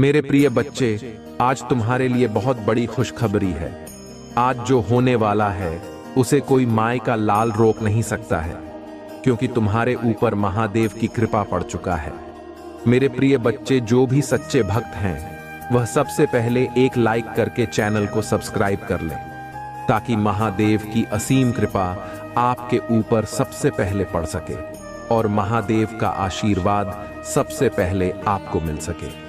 मेरे प्रिय बच्चे, आज तुम्हारे लिए बहुत बड़ी खुशखबरी है। आज जो होने वाला है उसे कोई माय का लाल रोक नहीं सकता है, क्योंकि तुम्हारे ऊपर महादेव की कृपा पड़ चुका है। मेरे प्रिय बच्चे, जो भी सच्चे भक्त हैं वह सबसे पहले एक लाइक करके चैनल को सब्सक्राइब कर लें, ताकि महादेव की असीम कृपा आपके ऊपर सबसे पहले पड़ सके और महादेव का आशीर्वाद सबसे पहले आपको मिल सके।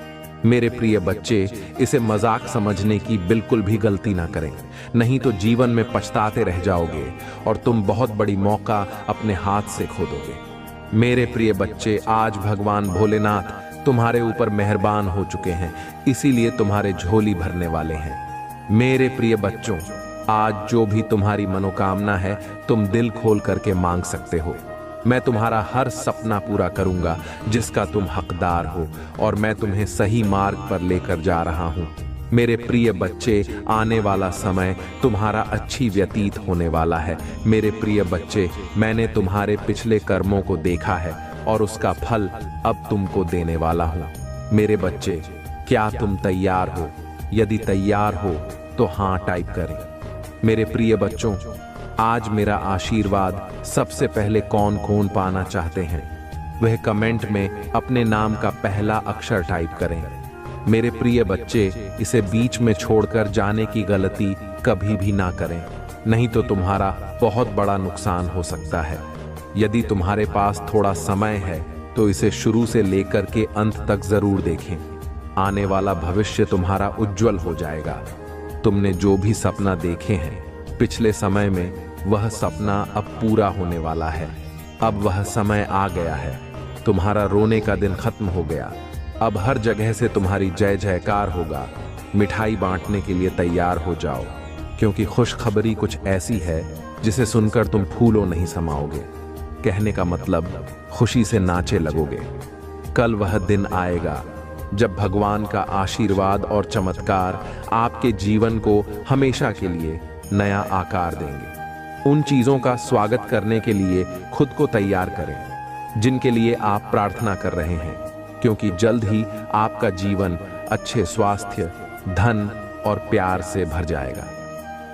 मेरे प्रिय बच्चे, इसे मजाक समझने की बिल्कुल भी गलती ना करें, नहीं तो जीवन में पछताते रह जाओगे और तुम बहुत बड़ी मौका अपने हाथ से खो दोगे। मेरे प्रिय बच्चे, आज भगवान भोलेनाथ तुम्हारे ऊपर मेहरबान हो चुके हैं, इसीलिए तुम्हारे झोली भरने वाले हैं। मेरे प्रिय बच्चों, आज जो भी तुम्हारी मनोकामना है तुम दिल खोल करके मांग सकते हो। मैं तुम्हारा हर सपना पूरा करूंगा जिसका तुम हकदार हो, और मैं तुम्हें सही मार्ग पर लेकर जा रहा हूं। मेरे प्रिय बच्चे, आने वाला समय तुम्हारा अच्छी व्यतीत होने वाला है। मेरे प्रिय बच्चे, मैंने तुम्हारे पिछले कर्मों को देखा है और उसका फल अब तुमको देने वाला हूं। मेरे बच्चे, क्या तुम तैयार हो? यदि तैयार हो तो हाँ टाइप करें। मेरे प्रिय बच्चों, आज मेरा आशीर्वाद सबसे पहले कौन कौन पाना चाहते हैं वह कमेंट में अपने नाम का पहला अक्षर टाइप करें। मेरे प्रिय बच्चे, इसे बीच में छोड़कर जाने की गलती कभी भी ना करें, नहीं तो तुम्हारा बहुत बड़ा नुकसान हो सकता है। यदि तुम्हारे पास थोड़ा समय है तो इसे शुरू से लेकर के अंत तक जरूर देखें। आने वाला भविष्य तुम्हारा उज्जवल हो जाएगा। तुमने जो भी सपना देखे हैं पिछले समय में, वह सपना अब पूरा होने वाला है। अब वह समय आ गया है। तुम्हारा रोने का दिन खत्म हो गया। अब हर जगह से तुम्हारी जय जयकार होगा। मिठाई बांटने के लिए तैयार हो जाओ, क्योंकि खुशखबरी कुछ ऐसी है जिसे सुनकर तुम फूलों नहीं समाओगे। कहने का मतलब, खुशी से नाचे लगोगे। कल वह दिन आएगा जब भगवान का आशीर्वाद और चमत्कार आपके जीवन को हमेशा के लिए नया आकार देंगे। उन चीजों का स्वागत करने के लिए खुद को तैयार करें जिनके लिए आप प्रार्थना कर रहे हैं, क्योंकि जल्द ही आपका जीवन अच्छे स्वास्थ्य, धन और प्यार से भर जाएगा।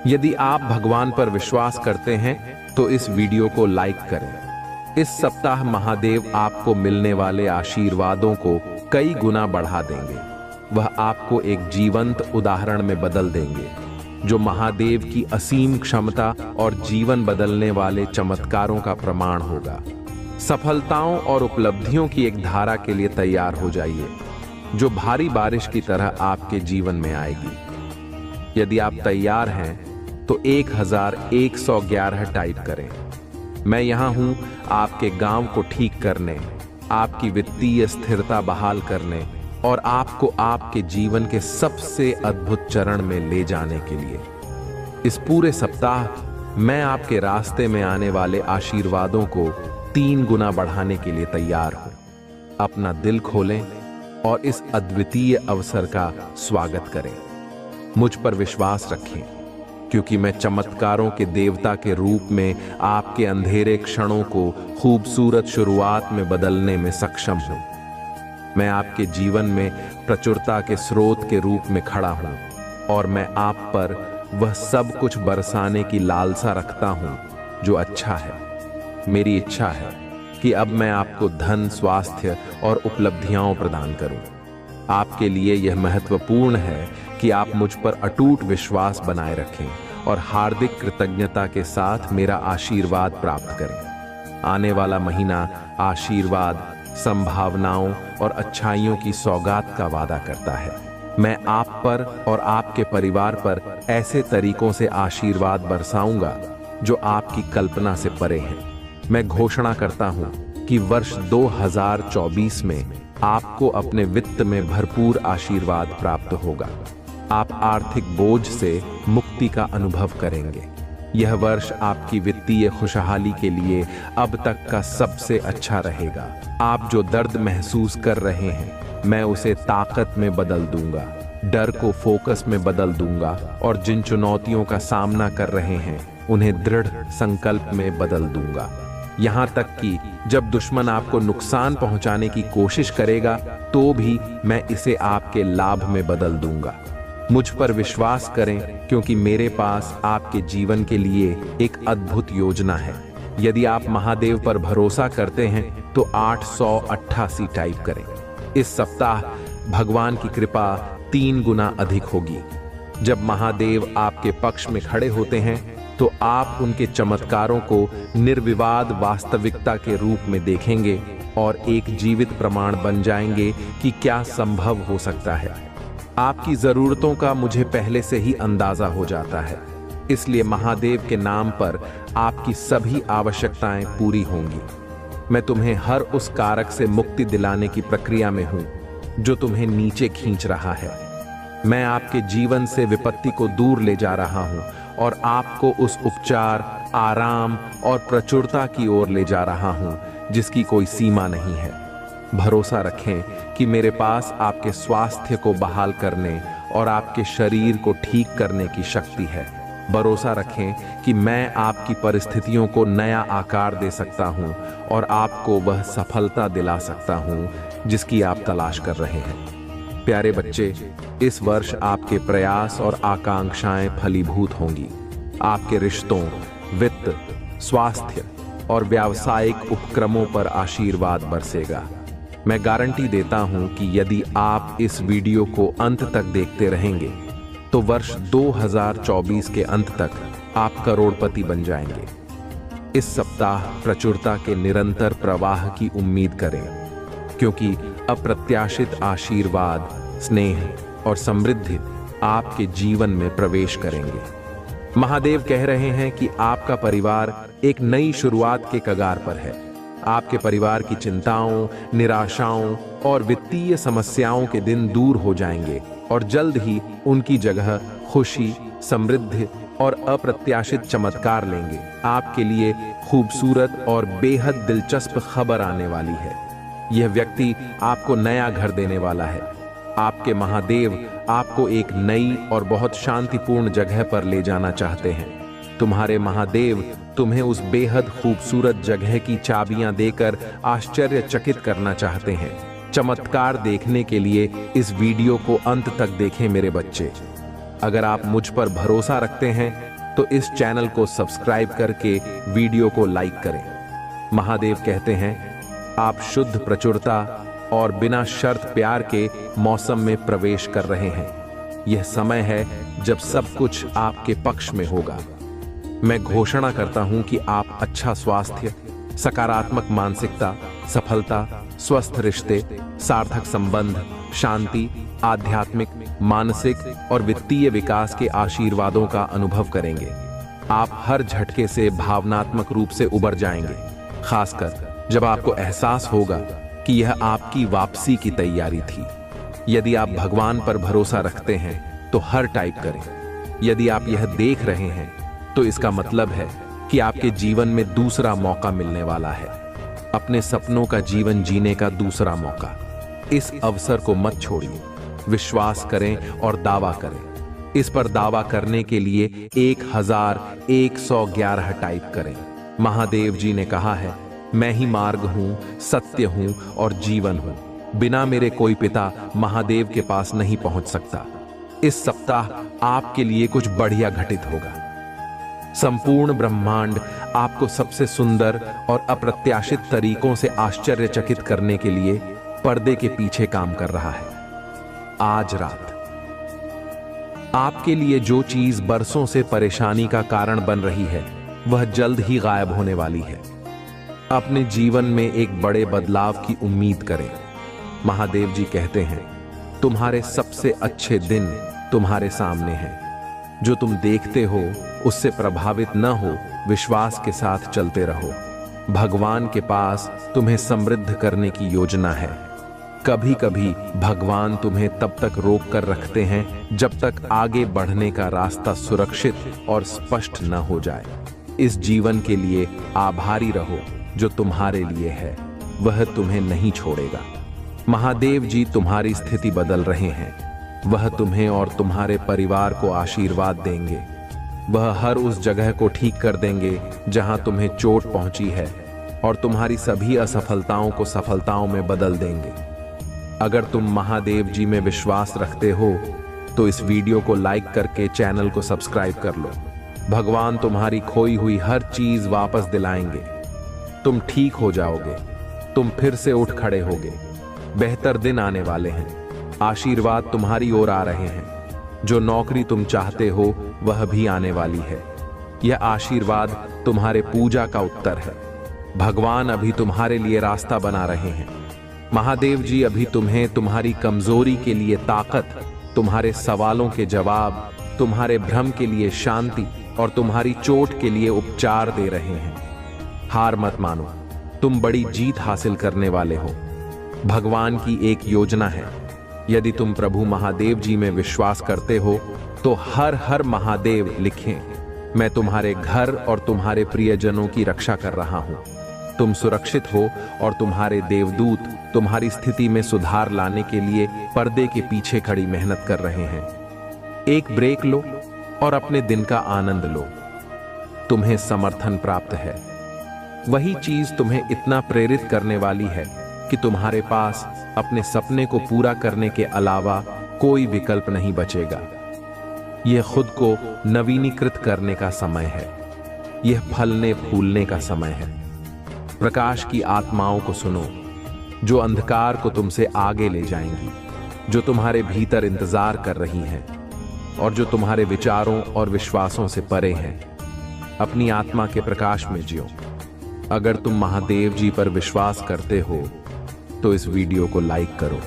यदि आप भगवान पर विश्वास करते हैं तो इस वीडियो को लाइक करें। इस सप्ताह महादेव आपको मिलने वाले आशीर्वादों को कई गुना बढ़ा देंगे। वह आपको एक जीवंत उदाहरण में बदल देंगे, जो महादेव की असीम क्षमता और जीवन बदलने वाले चमत्कारों का प्रमाण होगा। सफलताओं और उपलब्धियों की एक धारा के लिए तैयार हो जाइए, जो भारी बारिश की तरह आपके जीवन में आएगी। यदि आप तैयार हैं तो 1111 टाइप करें। मैं यहां हूं आपके गांव को ठीक करने, आपकी वित्तीय स्थिरता बहाल करने और आपको आपके जीवन के सबसे अद्भुत चरण में ले जाने के लिए। इस पूरे सप्ताह मैं आपके रास्ते में आने वाले आशीर्वादों को 3 गुना बढ़ाने के लिए तैयार हूं। अपना दिल खोलें और इस अद्वितीय अवसर का स्वागत करें। मुझ पर विश्वास रखें, क्योंकि मैं चमत्कारों के देवता के रूप में आपके अंधेरे क्षणों को खूबसूरत शुरुआत में बदलने में सक्षम हूं। मैं आपके जीवन में प्रचुरता के स्रोत के रूप में खड़ा हूं, और मैं आप पर वह सब कुछ बरसाने की लालसा रखता हूं जो अच्छा है। मेरी इच्छा है कि अब मैं आपको धन, स्वास्थ्य और उपलब्धियां प्रदान करूं। आपके लिए यह महत्वपूर्ण है कि आप मुझ पर अटूट विश्वास बनाए रखें और हार्दिक कृतज्ञता के साथ मेरा आशीर्वाद प्राप्त करें। आने वाला महीना आशीर्वाद, संभावनाओं और अच्छाइयों की सौगात का वादा करता है। मैं आप पर और आपके परिवार पर ऐसे तरीकों से आशीर्वाद बरसाऊंगा जो आपकी कल्पना से परे हैं। मैं घोषणा करता हूं कि वर्ष 2024 में आपको अपने वित्त में भरपूर आशीर्वाद प्राप्त होगा। आप आर्थिक बोझ से मुक्ति का अनुभव करेंगे। यह वर्ष आपकी वित्तीय खुशहाली के लिए अब तक का सबसे अच्छा रहेगा। आप जो दर्द महसूस कर रहे हैं, मैं उसे ताकत में बदल दूंगा, डर को फोकस में बदल दूंगा, और जिन चुनौतियों का सामना कर रहे हैं उन्हें दृढ़ संकल्प में बदल दूंगा। यहाँ तक कि जब दुश्मन आपको नुकसान पहुंचाने की कोशिश करेगा तो भी मैं इसे आपके लाभ में बदल दूंगा। मुझ पर विश्वास करें, क्योंकि मेरे पास आपके जीवन के लिए एक अद्भुत योजना है। यदि आप महादेव पर भरोसा करते हैं तो 888 टाइप करें। इस सप्ताह भगवान की कृपा 3 गुना अधिक होगी। जब महादेव आपके पक्ष में खड़े होते हैं तो आप उनके चमत्कारों को निर्विवाद वास्तविकता के रूप में देखेंगे और एक जीवित प्रमाण बन जाएंगे कि क्या संभव हो सकता है। आपकी जरूरतों का मुझे पहले से ही अंदाजा हो जाता है, इसलिए महादेव के नाम पर आपकी सभी आवश्यकताएं पूरी होंगी। मैं तुम्हें हर उस कारक से मुक्ति दिलाने की प्रक्रिया में हूं जो तुम्हें नीचे खींच रहा है। मैं आपके जीवन से विपत्ति को दूर ले जा रहा हूं और आपको उस उपचार, आराम और प्रचुरता की ओर ले जा रहा हूं जिसकी कोई सीमा नहीं है। भरोसा रखें कि मेरे पास आपके स्वास्थ्य को बहाल करने और आपके शरीर को ठीक करने की शक्ति है। भरोसा रखें कि मैं आपकी परिस्थितियों को नया आकार दे सकता हूं और आपको वह सफलता दिला सकता हूं जिसकी आप तलाश कर रहे हैं। प्यारे बच्चे, इस वर्ष आपके प्रयास और आकांक्षाएं फलीभूत होंगी। आपके रिश्तों, वित्त, स्वास्थ्य और व्यावसायिक उपक्रमों पर आशीर्वाद बरसेगा। मैं गारंटी देता हूं कि यदि आप इस वीडियो को अंत तक देखते रहेंगे तो वर्ष 2024 के अंत तक आप करोड़पति बन जाएंगे। इस सप्ताह प्रचुरता के निरंतर प्रवाह की उम्मीद करें, क्योंकि अप्रत्याशित आशीर्वाद, स्नेह और समृद्धि आपके जीवन में प्रवेश करेंगे। महादेव कह रहे हैं कि आपका परिवार एक नई शुरुआत के कगार पर है। आपके परिवार की चिंताओं, निराशाओं और वित्तीय समस्याओं के दिन दूर हो जाएंगे और जल्द ही उनकी जगह खुशी, समृद्धि और अप्रत्याशित चमत्कार लेंगे। आपके लिए खूबसूरत और बेहद दिलचस्प खबर आने वाली है। यह व्यक्ति आपको नया घर देने वाला है। आपके महादेव आपको एक नई और बहुत शांतिपूर्ण जगह पर ले जाना चाहते हैं। तुम्हारे महादेव तुम्हें उस बेहद खूबसूरत जगह की चाबियां देकर आश्चर्यचकित करना चाहते हैं। चमत्कार देखने के लिए इस वीडियो को अंत तक देखें मेरे बच्चे। अगर आप मुझ पर भरोसा रखते हैं तो इस चैनल को सब्सक्राइब करके वीडियो को लाइक करें। महादेव कहते हैं, आप शुद्ध प्रचुरता और बिना शर्त प्यार के मौसम में प्रवेश कर रहे हैं। यह समय है जब सब कुछ आपके पक्ष में होगा। मैं घोषणा करता हूं कि आप अच्छा स्वास्थ्य, सकारात्मक मानसिकता, सफलता, स्वस्थ रिश्ते, सार्थक संबंध, शांति, आध्यात्मिक, मानसिक और वित्तीय विकास के आशीर्वादों का अनुभव करेंगे। आप हर झटके से भावनात्मक रूप से उबर जाएंगे, खासकर जब आपको एहसास होगा कि यह आपकी वापसी की तैयारी थी। यदि आप भगवान पर भरोसा रखते हैं तो हर टाइप करें। यदि आप यह देख रहे हैं तो इसका मतलब है कि आपके जीवन में दूसरा मौका मिलने वाला है, अपने सपनों का जीवन जीने का दूसरा मौका। इस अवसर को मत छोड़िए, विश्वास करें और दावा करें। इस पर दावा करने के लिए 1111 टाइप करें। महादेव जी ने कहा है, मैं ही मार्ग हूं, सत्य हूं और जीवन हूं। बिना मेरे कोई पिता महादेव के पास नहीं पहुंच सकता। इस सप्ताह आपके लिए कुछ बढ़िया घटित होगा। संपूर्ण ब्रह्मांड आपको सबसे सुंदर और अप्रत्याशित तरीकों से आश्चर्यचकित करने के लिए पर्दे के पीछे काम कर रहा है। आज रात आपके लिए जो चीज बरसों से परेशानी का कारण बन रही है, वह जल्द ही गायब होने वाली है। अपने जीवन में एक बड़े बदलाव की उम्मीद करें। महादेव जी कहते हैं, तुम्हारे सबसे अच्छे दिन तुम्हारे सामने हैं। जो तुम देखते हो उससे प्रभावित न हो, विश्वास के साथ चलते रहो। भगवान के पास तुम्हें समृद्ध करने की योजना है। कभी कभी भगवान तुम्हें तब तक रोक कर रखते हैं जब तक आगे बढ़ने का रास्ता सुरक्षित और स्पष्ट न हो जाए। इस जीवन के लिए आभारी रहो जो तुम्हारे लिए है, वह तुम्हें नहीं छोड़ेगा। महादेव जी तुम्हारी स्थिति बदल रहे हैं। वह तुम्हें और तुम्हारे परिवार को आशीर्वाद देंगे। वह हर उस जगह को ठीक कर देंगे जहां तुम्हें चोट पहुंची है और तुम्हारी सभी असफलताओं को सफलताओं में बदल देंगे। अगर तुम महादेव जी में विश्वास रखते हो तो इस वीडियो को लाइक करके चैनल को सब्सक्राइब कर लो। भगवान तुम्हारी खोई हुई हर चीज वापस दिलाएंगे। तुम ठीक हो जाओगे, तुम फिर से उठ खड़े होगे। बेहतर दिन आने वाले हैं, आशीर्वाद तुम्हारी ओर आ रहे हैं। जो नौकरी तुम चाहते हो वह भी आने वाली है। यह आशीर्वाद तुम्हारे पूजा का उत्तर है। भगवान अभी तुम्हारे लिए रास्ता बना रहे हैं। महादेव जी अभी तुम्हें तुम्हारी कमजोरी के लिए ताकत, तुम्हारे सवालों के जवाब, तुम्हारे भ्रम के लिए शांति और तुम्हारी चोट के लिए उपचार दे रहे हैं। हार मत मानो, तुम बड़ी जीत हासिल करने वाले हो। भगवान की एक योजना है। यदि तुम प्रभु महादेव जी में विश्वास करते हो तो हर हर महादेव लिखें। मैं तुम्हारे घर और तुम्हारे प्रियजनों की रक्षा कर रहा हूं। तुम सुरक्षित हो और तुम्हारे देवदूत तुम्हारी स्थिति में सुधार लाने के लिए पर्दे के पीछे खड़ी मेहनत कर रहे हैं। एक ब्रेक लो और अपने दिन का आनंद लो। तुम्हें समर्थन प्राप्त है। वही चीज तुम्हें इतना प्रेरित करने वाली है कि तुम्हारे पास अपने सपने को पूरा करने के अलावा कोई विकल्प नहीं बचेगा। यह खुद को नवीनीकृत करने का समय है। यह फलने फूलने का समय है। प्रकाश की आत्माओं को सुनो, जो अंधकार को तुमसे आगे ले जाएंगी, जो तुम्हारे भीतर इंतजार कर रही हैं और जो तुम्हारे विचारों और विश्वासों से परे हैं। अपनी आत्मा के प्रकाश में जियो। अगर तुम महादेव जी पर विश्वास करते हो तो इस वीडियो को लाइक करो।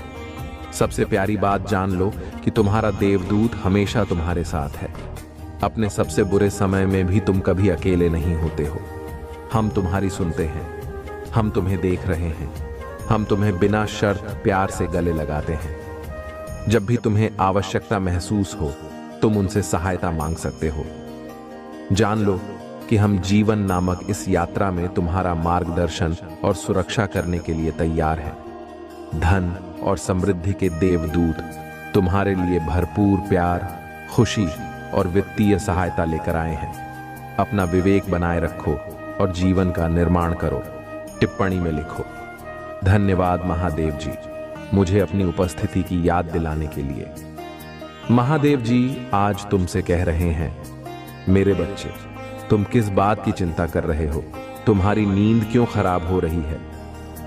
सबसे प्यारी बात जान लो कि तुम्हारा देवदूत हमेशा तुम्हारे साथ है। अपने सबसे बुरे समय में भी तुम कभी अकेले नहीं होते हो। हम तुम्हारी सुनते हैं, हम तुम्हें देख रहे हैं, हम तुम्हें बिना शर्त प्यार से गले लगाते हैं। जब भी तुम्हें आवश्यकता महसूस हो तुम उनसे सहायता मांग सकते हो। जान लो कि हम जीवन नामक इस यात्रा में तुम्हारा मार्गदर्शन और सुरक्षा करने के लिए तैयार हैं। धन और समृद्धि के देवदूत तुम्हारे लिए भरपूर प्यार, खुशी और वित्तीय सहायता लेकर आए हैं। अपना विवेक बनाए रखो और जीवन का निर्माण करो। टिप्पणी में लिखो, धन्यवाद महादेव जी, मुझे अपनी उपस्थिति की याद दिलाने के लिए। महादेव जी आज तुमसे कह रहे हैं, मेरे बच्चे, तुम किस बात की चिंता कर रहे हो? तुम्हारी नींद क्यों खराब हो रही है?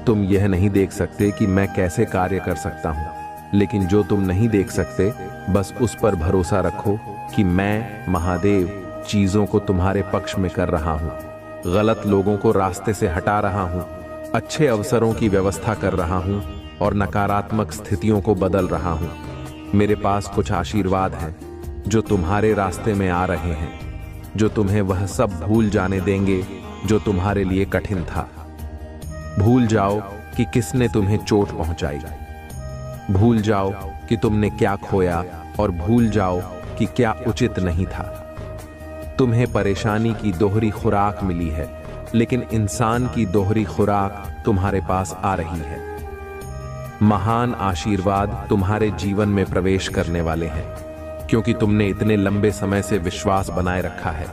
तुम यह नहीं देख सकते कि मैं कैसे कार्य कर सकता हूं। लेकिन जो तुम नहीं देख सकते, बस उस पर भरोसा रखो कि मैं महादेव चीजों को तुम्हारे पक्ष में कर रहा हूं। गलत लोगों को रास्ते से हटा रहा हूं, अच्छे अवसरों की व्यवस्था कर रहा हूं और नकारात्मक स्थितियों को बदल रहा हूं। मेरे पास कुछ आशीर्वाद हैं जो तुम्हारे रास्ते में आ रहे हैं, जो तुम्हें वह सब भूल जाने देंगे जो तुम्हारे लिए कठिन था। भूल जाओ कि किसने तुम्हें चोट पहुंचाई। भूल जाओ कि तुमने क्या खोया और भूल जाओ कि क्या उचित नहीं था। तुम्हें परेशानी की दोहरी खुराक मिली है, लेकिन इंसान की दोहरी खुराक तुम्हारे पास आ रही है। महान आशीर्वाद तुम्हारे जीवन में प्रवेश करने वाले हैं, क्योंकि तुमने इतने लंबे समय से विश्वास बनाए रखा है।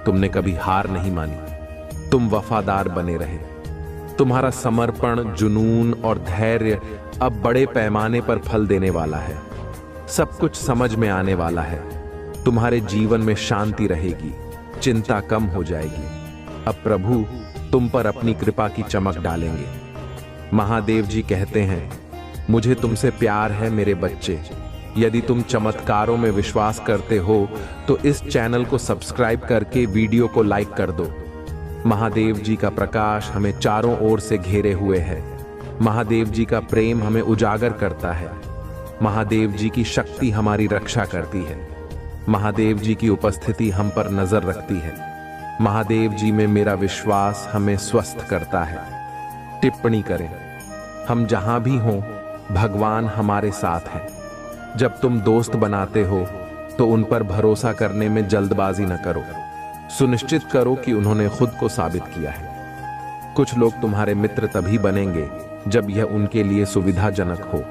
तुमने कभी हार नहीं मानी, तुम वफादार बने रहे। तुम्हारा समर्पण, जुनून और धैर्य अब बड़े पैमाने पर फल देने वाला है। सब कुछ समझ में आने वाला है। तुम्हारे जीवन में शांति रहेगी, चिंता कम हो जाएगी। अब प्रभु तुम पर अपनी कृपा की चमक डालेंगे। महादेव जी कहते हैं, मुझे तुमसे प्यार है मेरे बच्चे। यदि तुम चमत्कारों में विश्वास करते हो तो इस चैनल को सब्सक्राइब करके वीडियो को लाइक कर दो। महादेव जी का प्रकाश हमें चारों ओर से घेरे हुए है। महादेव जी का प्रेम हमें उजागर करता है। महादेव जी की शक्ति हमारी रक्षा करती है। महादेव जी की उपस्थिति हम पर नजर रखती है। महादेव जी में मेरा विश्वास हमें स्वस्थ करता है। टिप्पणी करें, हम जहां भी हों भगवान हमारे साथ हैं। जब तुम दोस्त बनाते हो तो उन पर भरोसा करने में जल्दबाजी न करो। सुनिश्चित करो कि उन्होंने खुद को साबित किया है। कुछ लोग तुम्हारे मित्र तभी बनेंगे जब यह उनके लिए सुविधाजनक हो,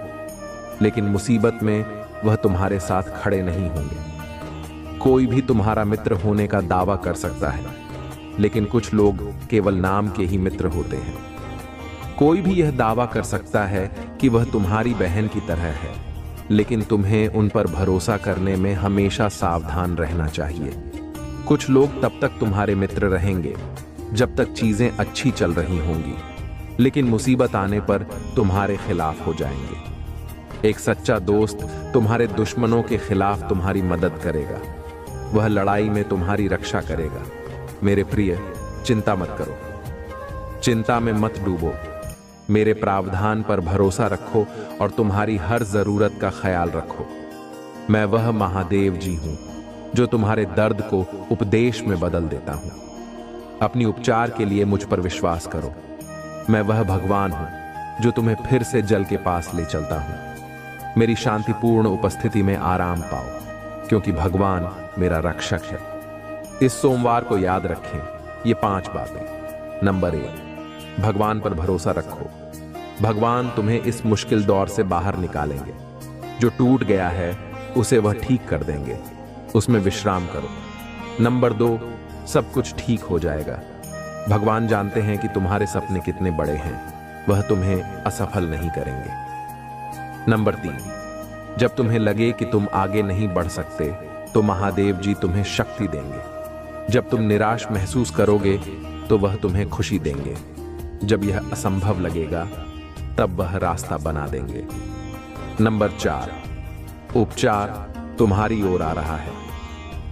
लेकिन मुसीबत में वह तुम्हारे साथ खड़े नहीं होंगे। कोई भी तुम्हारा मित्र होने का दावा कर सकता है, लेकिन कुछ लोग केवल नाम के ही मित्र होते हैं। कोई भी यह दावा कर सकता है कि वह तुम्हारी बहन की तरह है, लेकिन तुम्हें उन पर भरोसा करने में हमेशा सावधान रहना चाहिए। कुछ लोग तब तक तुम्हारे मित्र रहेंगे जब तक चीजें अच्छी चल रही होंगी, लेकिन मुसीबत आने पर तुम्हारे खिलाफ हो जाएंगे। एक सच्चा दोस्त तुम्हारे दुश्मनों के खिलाफ तुम्हारी मदद करेगा, वह लड़ाई में तुम्हारी रक्षा करेगा। मेरे प्रिय, चिंता मत करो, चिंता में मत डूबो। मेरे प्रावधान पर भरोसा रखो और तुम्हारी हर जरूरत का ख्याल रखो। मैं वह महादेव जी हूं जो तुम्हारे दर्द को उपदेश में बदल देता हूं। अपनी उपचार के लिए मुझ पर विश्वास करो। मैं वह भगवान हूं जो तुम्हें फिर से जल के पास ले चलता हूं। मेरी शांतिपूर्ण उपस्थिति में आराम पाओ, क्योंकि भगवान मेरा रक्षक है। इस सोमवार को याद रखें ये 5 बातें। नंबर 1, भगवान पर भरोसा रखो। भगवान तुम्हें इस मुश्किल दौर से बाहर निकालेंगे। जो टूट गया है उसे वह ठीक कर देंगे, उसमें विश्राम करो। नंबर 2, सब कुछ ठीक हो जाएगा। भगवान जानते हैं कि तुम्हारे सपने कितने बड़े हैं, वह तुम्हें असफल नहीं करेंगे। नंबर 3, जब तुम्हें लगे कि तुम आगे नहीं बढ़ सकते तो महादेव जी तुम्हें शक्ति देंगे। जब तुम निराश महसूस करोगे तो वह तुम्हें खुशी देंगे। जब यह असंभव लगेगा तब वह रास्ता बना देंगे। नंबर 4, उपचार तुम्हारी ओर आ रहा है।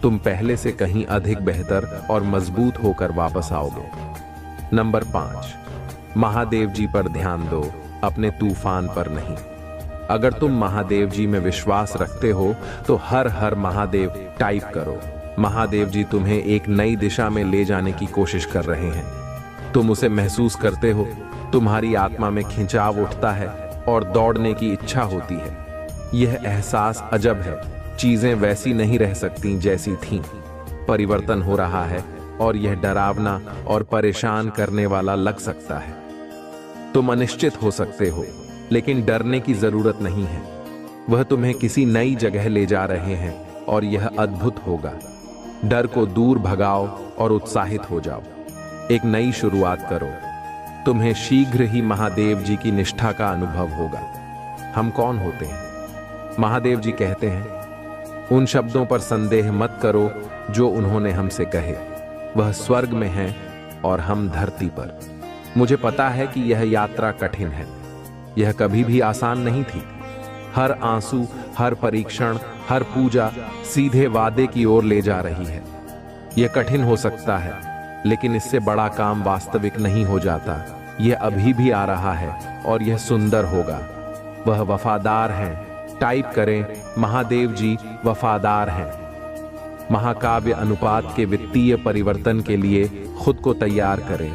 तुम पहले से कहीं अधिक बेहतर और मजबूत होकर वापस आओगे। नंबर 5, महादेव जी पर ध्यान दो, अपने तूफान पर नहीं। अगर तुम महादेव जी में विश्वास रखते हो तो हर हर महादेव टाइप करो। महादेव जी तुम्हें एक नई दिशा में ले जाने की कोशिश कर रहे हैं। तुम उसे महसूस करते हो, तुम्हारी आत्मा में खिंचाव उठता है और दौड़ने की इच्छा होती है। यह एहसास अजब है, चीजें वैसी नहीं रह सकती जैसी थीं। परिवर्तन हो रहा है और यह डरावना और परेशान करने वाला लग सकता है। तुम अनिश्चित हो सकते हो, लेकिन डरने की जरूरत नहीं है। वह तुम्हें किसी नई जगह ले जा रहे हैं और यह अद्भुत होगा। डर को दूर भगाओ और उत्साहित हो जाओ। एक नई शुरुआत करो। तुम्हें शीघ्र ही महादेव जी की निष्ठा का अनुभव होगा। हम कौन होते हैं? महादेव जी कहते हैं, उन शब्दों पर संदेह मत करो जो उन्होंने हमसे कहे। वह स्वर्ग में हैं और हम धरती पर। मुझे पता है कि यह यात्रा कठिन है। यह कभी भी आसान नहीं थी। हर आंसू, हर परीक्षण, हर पूजा सीधे वादे की ओर ले जा रही है। यह कठिन हो सकता है, लेकिन इससे बड़ा काम वास्तविक नहीं हो जाता। यह अभी भी आ रहा है और यह सुंदर होगा। वह वफादार हैं। टाइप करें, महादेव जी वफादार हैं। महाकाव्य अनुपात के वित्तीय परिवर्तन के लिए खुद को तैयार करें,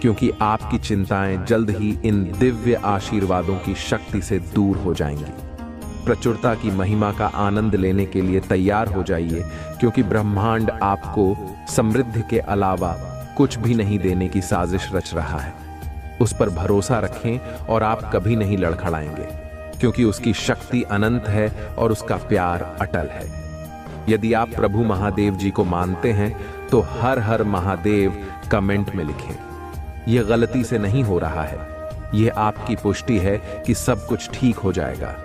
क्योंकि आपकी चिंताएं जल्द ही इन दिव्य आशीर्वादों की शक्ति से दूर हो जाएंगी। प्रचुरता की महिमा का आनंद लेने के लिए तैयार हो जाइए, क्योंकि ब्रह्मांड आपको समृद्धि के अलावा कुछ भी नहीं देने की साजिश रच रहा है। उस पर भरोसा रखें और आप कभी नहीं लड़खड़ाएंगे, क्योंकि उसकी शक्ति अनंत है और उसका प्यार अटल है। यदि आप प्रभु महादेव जी को मानते हैं तो हर हर महादेव कमेंट में लिखें। यह गलती से नहीं हो रहा है, यह आपकी पुष्टि है कि सब कुछ ठीक हो जाएगा।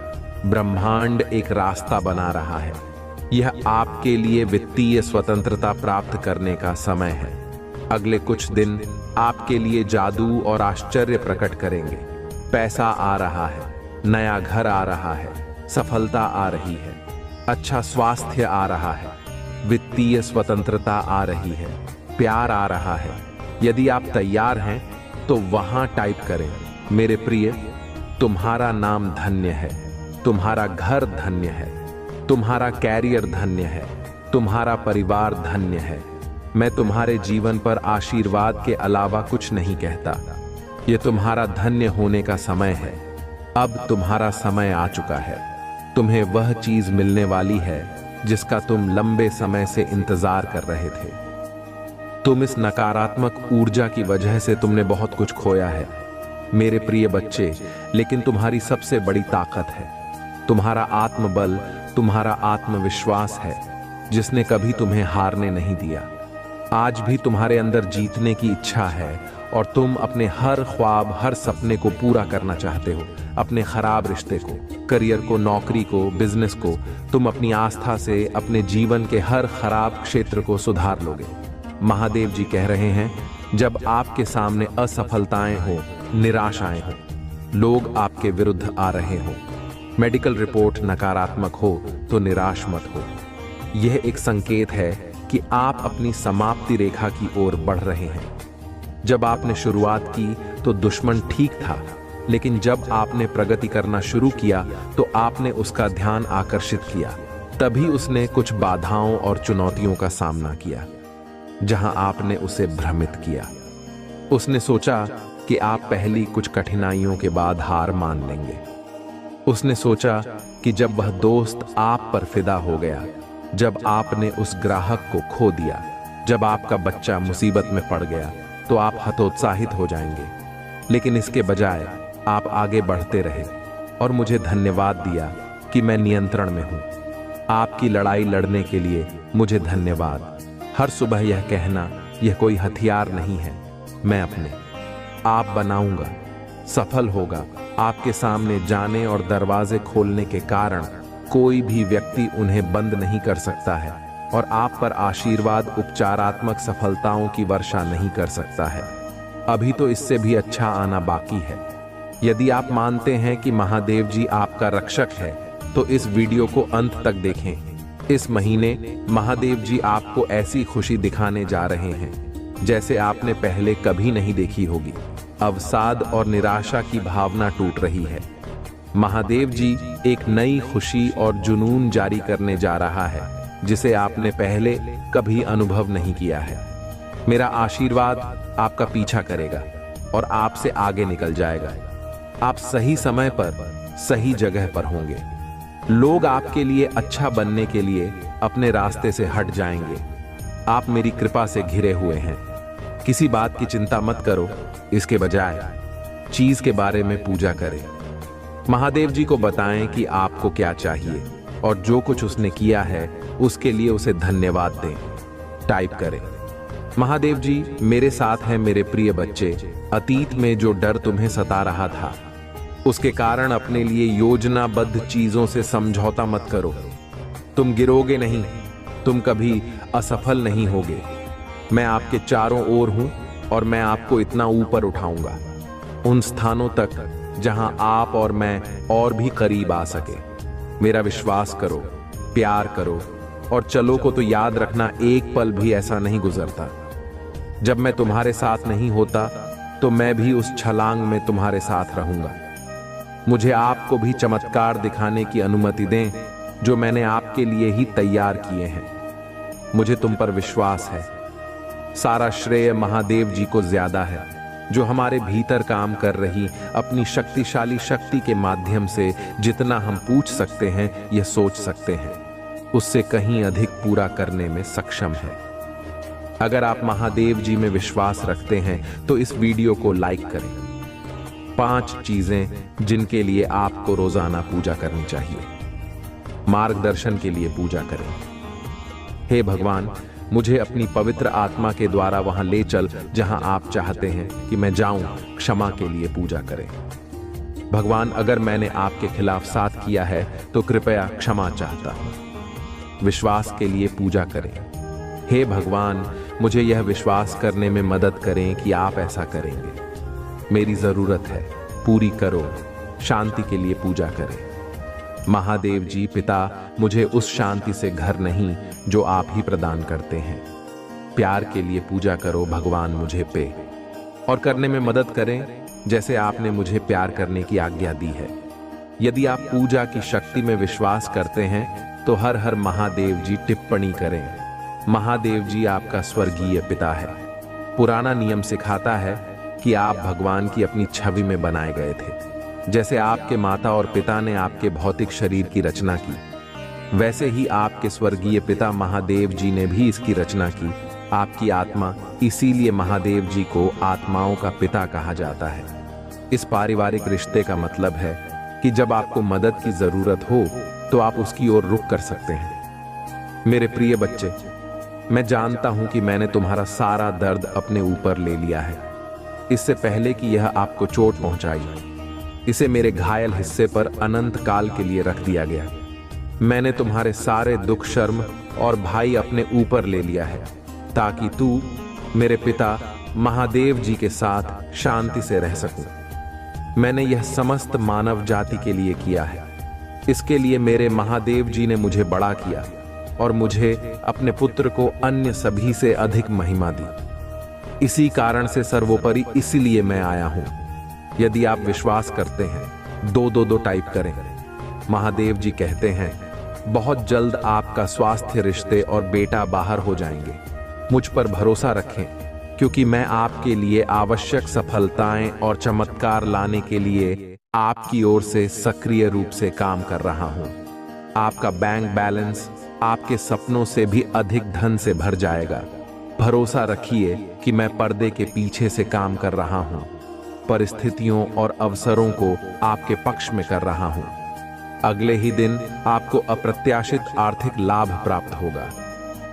ब्रह्मांड एक रास्ता बना रहा है। यह आपके लिए वित्तीय स्वतंत्रता प्राप्त करने का समय है। अगले कुछ दिन आपके लिए जादू और आश्चर्य प्रकट करेंगे। पैसा आ रहा है, नया घर आ रहा है, सफलता आ रही है, अच्छा स्वास्थ्य आ रहा है, वित्तीय स्वतंत्रता आ रही है, प्यार आ रहा है। यदि आप तैयार हैं तो वहां टाइप करें, मेरे प्रिय, तुम्हारा नाम धन्य है, तुम्हारा घर धन्य है, तुम्हारा कैरियर धन्य है, तुम्हारा परिवार धन्य है। मैं तुम्हारे जीवन पर आशीर्वाद के अलावा कुछ नहीं कहता। यह तुम्हारा धन्य होने का समय है। अब तुम्हारा समय आ चुका है। तुम्हें वह चीज मिलने वाली है जिसका तुम लंबे समय से इंतजार कर रहे थे। तुम इस नकारात्मक ऊर्जा की वजह से तुमने बहुत कुछ खोया है, मेरे प्रिय बच्चे, लेकिन तुम्हारी सबसे बड़ी ताकत है तुम्हारा आत्मबल, तुम्हारा आत्मविश्वास है, जिसने कभी तुम्हें हारने नहीं दिया। आज भी तुम्हारे अंदर जीतने की इच्छा है और तुम अपने हर ख्वाब, हर सपने को पूरा करना चाहते हो। अपने खराब रिश्ते को, करियर को, नौकरी को, बिजनेस को, तुम अपनी आस्था से अपने जीवन के हर खराब क्षेत्र को सुधार लोगे। महादेव जी कह रहे हैं, जब आपके सामने असफलताएं हो, निराशाएं हो, लोग आपके विरुद्ध आ रहे हो, मेडिकल रिपोर्ट नकारात्मक हो, तो निराश मत हो। यह एक संकेत है कि आप अपनी समाप्ति रेखा की ओर बढ़ रहे हैं। जब आपने शुरुआत की तो दुश्मन ठीक था, लेकिन जब आपने प्रगति करना शुरू किया तो आपने उसका ध्यान आकर्षित किया। तभी उसने कुछ बाधाओं और चुनौतियों का सामना किया, जहां आपने उसे भ्रमित किया। उसने सोचा कि आप पहली कुछ कठिनाइयों के बाद हार मान लेंगे। उसने सोचा कि जब वह दोस्त आप पर फिदा हो गया, जब आपने उस ग्राहक को खो दिया, जब आपका बच्चा मुसीबत में पड़ गया, तो आप हतोत्साहित हो जाएंगे। लेकिन इसके बजाय आप आगे बढ़ते रहे और मुझे धन्यवाद दिया कि मैं नियंत्रण में हूं। आपकी लड़ाई लड़ने के लिए मुझे धन्यवाद। हर सुबह यह कहना, यह कोई हथियार नहीं है, मैं अपने आप बनाऊंगा, सफल होगा। आपके सामने जाने और दरवाजे खोलने के कारण कोई भी व्यक्ति उन्हें बंद नहीं कर सकता है और आप पर आशीर्वाद, उपचारात्मक सफलताओं की वर्षा नहीं कर सकता है। अभी तो इससे भी अच्छा आना बाकी है। यदि आप मानते हैं कि महादेव जी आपका रक्षक है, तो इस वीडियो को अंत तक देखें। इस महीने महादेव जी आपको ऐसी खुशी दिखाने जा रहे हैं जैसे आपने पहले कभी नहीं देखी होगी। अवसाद और निराशा की भावना टूट रही है। महादेव जी एक नई खुशी और जुनून जारी करने जा रहा है जिसे आपने पहले कभी अनुभव नहीं किया है। मेरा आशीर्वाद आपका पीछा करेगा और आपसे आगे निकल जाएगा। आप सही समय पर, सही जगह पर होंगे। लोग आपके लिए अच्छा बनने के लिए अपने रास्ते से हट जाएंगे। आप मेरी कृपा से घिरे हुए हैं। किसी बात की चिंता मत करो, इसके बजाय चीज के बारे में पूजा करें। महादेव जी को बताएं कि आपको क्या चाहिए और जो कुछ उसने किया है उसके लिए उसे धन्यवाद दें। टाइप करें, महादेव जी मेरे साथ हैं मेरे प्रिय बच्चे। अतीत में जो डर तुम्हें सता रहा था, उसके कारण अपने लिए योजनाबद्ध चीजों से समझौता मत करो। तुम गिरोगे नहीं, तुम कभी असफल नहीं होगे। मैं आपके चारों ओर हूं और मैं आपको इतना ऊपर उठाऊंगा, उन स्थानों तक जहां आप और मैं और भी करीब आ सके। मेरा विश्वास करो, प्यार करो और चलो को तो याद रखना, एक पल भी ऐसा नहीं गुजरता जब मैं तुम्हारे साथ नहीं होता, तो मैं भी उस छलांग में तुम्हारे साथ रहूंगा। मुझे आपको भी चमत्कार दिखाने की अनुमति दें जो मैंने आपके लिए ही तैयार किए हैं। मुझे तुम पर विश्वास है। सारा श्रेय महादेव जी को ज्यादा है, जो हमारे भीतर काम कर रही अपनी शक्तिशाली शक्ति के माध्यम से जितना हम पूछ सकते हैं, यह सोच सकते हैं, उससे कहीं अधिक पूरा करने में सक्षम है। अगर आप महादेव जी में विश्वास रखते हैं तो इस वीडियो को लाइक करें। 5 चीजें जिनके लिए आपको रोजाना पूजा करनी चाहिए। मार्गदर्शन के लिए पूजा करें। हे भगवान, मुझे अपनी पवित्र आत्मा के द्वारा वहां ले चल जहां आप चाहते हैं कि मैं जाऊं। क्षमा के लिए पूजा करें। भगवान, अगर मैंने आपके खिलाफ साथ किया है तो कृपया क्षमा चाहता हूं। विश्वास के लिए पूजा करें। हे भगवान, मुझे यह विश्वास करने में मदद करें कि आप ऐसा करेंगे। मेरी जरूरत है, पूरी करो। शांति के लिए पूजा करें। महादेव जी पिता, मुझे उस शांति से घर नहीं जो आप ही प्रदान करते हैं। प्यार के लिए पूजा करो भगवान, मुझे पे और करने में मदद करें जैसे आपने मुझे प्यार करने की आज्ञा दी है। यदि आप पूजा की शक्ति में विश्वास करते हैं तो हर हर महादेव जी टिप्पणी करें। महादेव जी आपका स्वर्गीय पिता है। पुराना नियम सिखाता है कि आप भगवान की अपनी छवि में बनाए गए थे। जैसे आपके माता और पिता ने आपके भौतिक शरीर की रचना की, वैसे ही आपके स्वर्गीय पिता महादेव जी ने भी इसकी रचना की। आपकी आत्मा, इसीलिए महादेव जी को आत्माओं का पिता कहा जाता है। इस पारिवारिक रिश्ते का मतलब है कि जब आपको मदद की जरूरत हो तो आप उसकी ओर रुख कर सकते हैं। मेरे प्रिय बच्चे, मैं जानता हूं कि मैंने तुम्हारा सारा दर्द अपने ऊपर ले लिया है। इससे पहले कि यह आपको चोट पहुंचाई। इसे मेरे घायल हिस्से पर अनंत काल के लिए रख दिया गया। मैंने तुम्हारे सारे दुख, शर्म और भाई अपने ऊपर ले लिया है, ताकि तू मेरे पिता महादेव जी के साथ शांति से रह सकूं। मैंने यह समस्त मानव जाति के लिए किया है। इसके लिए मेरे महादेव जी ने मुझे बड़ा किया और मुझे अपने पुत्र को अन्य सभी से अधिक महिमा दी। इसी कारण से सर्वोपरि इसीलिए मैं आया हूं। यदि आप विश्वास करते हैं, 222 टाइप करें। महादेव जी कहते हैं, बहुत जल्द आपका स्वास्थ्य, रिश्ते और बेटा बाहर हो जाएंगे। मुझ पर भरोसा रखें, क्योंकि मैं आपके लिए आवश्यक सफलताएं और चमत्कार लाने के लिए आपकी ओर से सक्रिय रूप से काम कर रहा हूं। आपका बैंक बैलेंस आपके सपनों से भी अधिक धन से भर जाएगा। भरोसा रखिए कि मैं पर्दे के पीछे से काम कर रहा हूं, परिस्थितियों और अवसरों को आपके पक्ष में कर रहा हूं। अगले ही दिन आपको अप्रत्याशित आर्थिक लाभ प्राप्त होगा।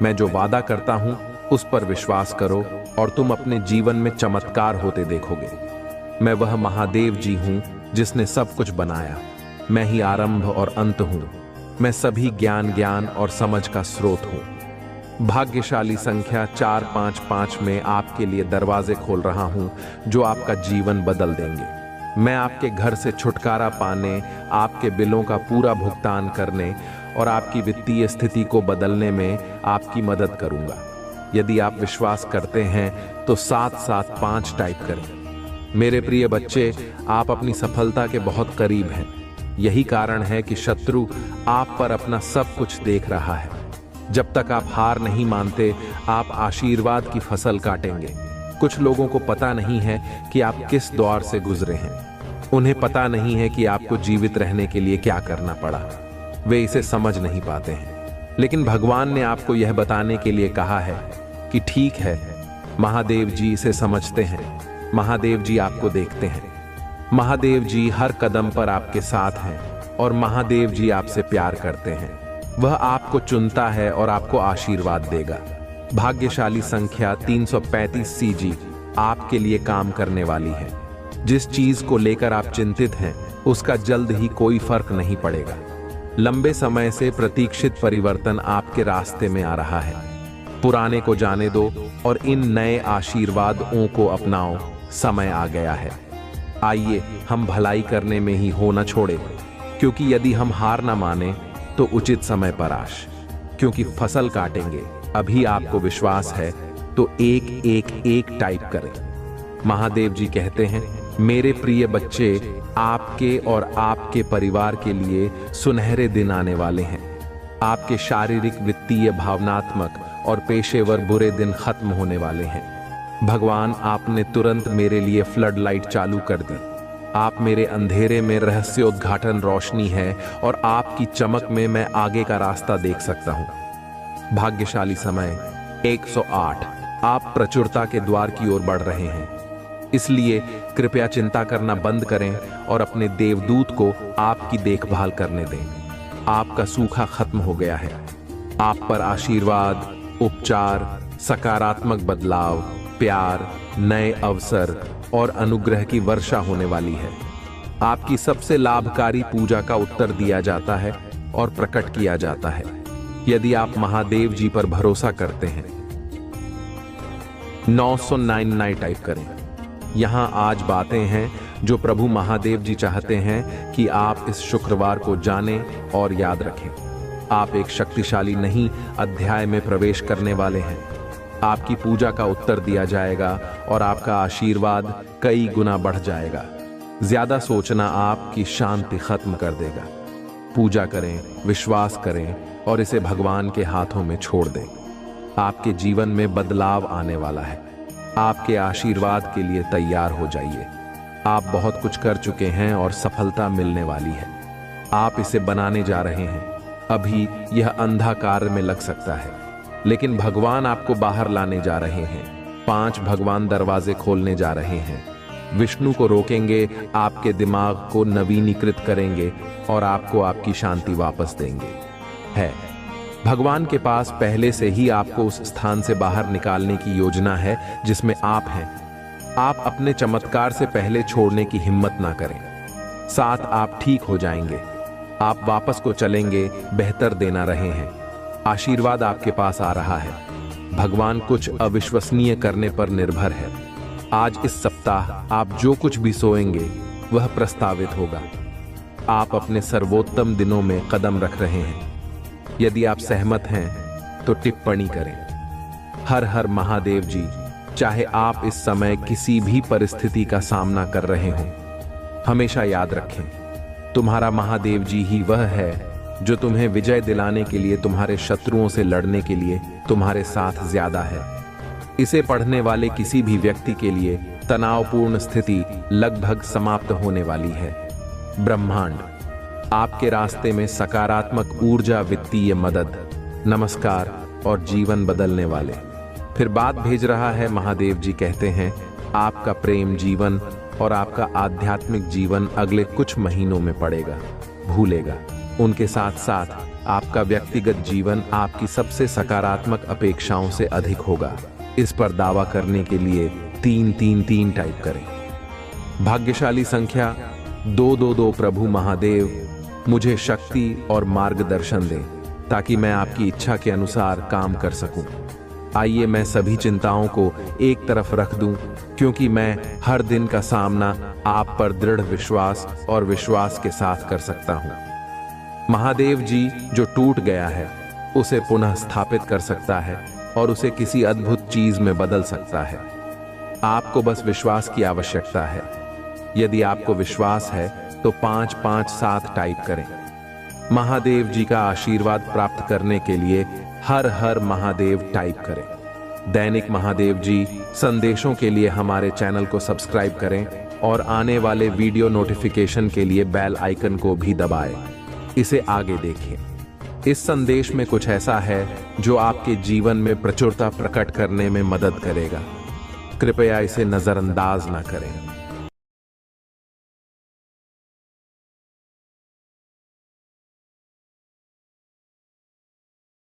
मैं जो वादा करता हूं उस पर विश्वास करो और तुम अपने जीवन में चमत्कार होते देखोगे। मैं वह महादेव जी हूं जिसने सब कुछ बनाया। मैं ही आरंभ और अंत हूं। मैं सभी ज्ञान और समझ का स्रोत हूं। भाग्यशाली संख्या 455 में आपके लिए दरवाजे खोल रहा हूं जो आपका जीवन बदल देंगे। मैं आपके घर से छुटकारा पाने, आपके बिलों का पूरा भुगतान करने और आपकी वित्तीय स्थिति को बदलने में आपकी मदद करूंगा। यदि आप विश्वास करते हैं तो 775 टाइप करें। मेरे प्रिय बच्चे, आप अपनी सफलता के बहुत करीब हैं। यही कारण है कि शत्रु आप पर अपना सब कुछ देख रहा है। जब तक आप हार नहीं मानते, आप आशीर्वाद की फसल काटेंगे। कुछ लोगों को पता नहीं है कि आप किस दौर से गुजरे हैं। उन्हें पता नहीं है कि आपको जीवित रहने के लिए क्या करना पड़ा। वे इसे समझ नहीं पाते हैं। लेकिन भगवान ने आपको यह बताने के लिए कहा है कि ठीक है, महादेव जी इसे समझते हैं। महादेव जी आपको देखते हैं। महादेव जी हर कदम पर आपके साथ हैं और महादेव जी आपसे प्यार करते हैं। वह आपको चुनता है और आपको आशीर्वाद देगा। भाग्यशाली संख्या 335 सीजी आपके लिए काम करने वाली है। जिस चीज को लेकर आप चिंतित हैं, उसका जल्द ही कोई फर्क नहीं पड़ेगा। लंबे समय से प्रतीक्षित परिवर्तन आपके रास्ते में आ रहा है। पुराने को जाने दो और इन नए आशीर्वादों को अपनाओ। समय आ गया है। आइए हम भलाई करने में ही हो न छोड़े, क्योंकि यदि हम हार न माने तो उचित समय पर आश, क्योंकि फसल काटेंगे। अभी आपको विश्वास है तो 111 टाइप करें। महादेव जी कहते हैं, मेरे प्रिय बच्चे, आपके और आपके परिवार के लिए सुनहरे दिन आने वाले हैं। आपके शारीरिक, वित्तीय, भावनात्मक और पेशेवर बुरे दिन खत्म होने वाले हैं। भगवान, आपने तुरंत मेरे लिए फ्लड लाइट चालू कर दी। आप मेरे अंधेरे में रहस्योद्घाटन रोशनी है और आपकी चमक में मैं आगे का रास्ता देख सकता हूं। भाग्यशाली समय 108। आप प्रचुरता के द्वार की ओर बढ़ रहे हैं। इसलिए कृपया चिंता करना बंद करें और अपने देवदूत को आपकी देखभाल करने दें। आपका सूखा खत्म हो गया है। आप पर आशीर्वाद, उपचार, सकारात्मक बदलाव, प्यार, नए अवसर और अनुग्रह की वर्षा होने वाली है। आपकी सबसे लाभकारी पूजा का उत्तर दिया जाता है और प्रकट किया जाता है। यदि आप महादेव जी पर भरोसा करते हैं, 999 टाइप करें। यहां आज बातें हैं जो प्रभु महादेव जी चाहते हैं कि आप इस शुक्रवार को जानें और याद रखें। आप एक शक्तिशाली नई अध्याय में प्रवेश करने वाले हैं। आपकी पूजा का उत्तर दिया जाएगा और आपका आशीर्वाद कई गुना बढ़ जाएगा। ज्यादा सोचना आपकी शांति खत्म कर देगा। पूजा करें, विश्वास करें और इसे भगवान के हाथों में छोड़ दें। आपके जीवन में बदलाव आने वाला है। आपके आशीर्वाद के लिए तैयार हो जाइए। आप बहुत कुछ कर चुके हैं और सफलता मिलने वाली है। आप इसे बनाने जा रहे हैं। अभी यह अंधकार में लग सकता है, लेकिन भगवान आपको बाहर लाने जा रहे हैं। 5 भगवान दरवाजे खोलने जा रहे हैं। विष्णु को रोकेंगे, आपके दिमाग को नवीनीकृत करेंगे और आपको आपकी शांति वापस देंगे। है भगवान के पास पहले से ही आपको उस स्थान से बाहर निकालने की योजना है जिसमें आप हैं। आप अपने चमत्कार से पहले छोड़ने की हिम्मत ना करें। 7 आप ठीक हो जाएंगे। आप वापस को चलेंगे, बेहतर देना रहे हैं। आशीर्वाद आपके पास आ रहा है। भगवान कुछ अविश्वसनीय करने पर निर्भर है। आज इस सप्ताह आप जो कुछ भी सोएंगे वह प्रस्तावित होगा। आप अपने सर्वोत्तम दिनों में कदम रख रहे हैं। यदि आप सहमत हैं तो टिप्पणी करें। हर हर महादेव जी। चाहे आप इस समय किसी भी परिस्थिति का सामना कर रहे हों, हमेशा याद रखें, तुम्हारा महादेव जी ही वह है जो तुम्हें विजय दिलाने के लिए, तुम्हारे शत्रुओं से लड़ने के लिए तुम्हारे साथ ज्यादा है। इसे पढ़ने वाले किसी भी व्यक्ति के लिए तनावपूर्ण स्थिति लगभग समाप्त होने वाली है। ब्रह्मांड आपके रास्ते में सकारात्मक ऊर्जा, वित्तीय मदद, नमस्कार और जीवन बदलने वाले। फिर बात भेज रहा है महादेव जी। कहते हैं आपका प्रेम जीवन और आपका आध्यात्मिक जीवन अगले कुछ महीनों में पड़ेगा, भूलेगा। उनके साथ साथ आपका व्यक्तिगत जीवन आपकी सबसे सकारात्मक अपेक्षाओं से अधिक होगा। इस पर दावा करने के लिए 333 टाइप करें। भाग्यशाली संख्या 222। प्रभु महादेव मुझे शक्ति और मार्गदर्शन दें ताकि मैं आपकी इच्छा के अनुसार काम कर सकूं। आइए मैं सभी चिंताओं को एक तरफ रख दूं, क्योंकि मैं हर दिन का सामना आप पर दृढ़ विश्वास और विश्वास के साथ कर सकता हूं। महादेव जी जो टूट गया है उसे पुनः स्थापित कर सकता है और उसे किसी अद्भुत चीज में बदल सकता है। आपको बस विश्वास की आवश्यकता है। यदि आपको विश्वास है तो 557 टाइप करें। महादेव जी का आशीर्वाद प्राप्त करने के लिए हर हर महादेव टाइप करें। दैनिक महादेव जी संदेशों के लिए हमारे चैनल को सब्सक्राइब करें और आने वाले वीडियो नोटिफिकेशन के लिए बेल आइकन को भी दबाएं। इसे आगे देखें। इस संदेश में कुछ ऐसा है जो आपके जीवन में प्रचुरता प्रकट करने में मदद करेगा। कृपया इसे नजरअंदाज ना करें।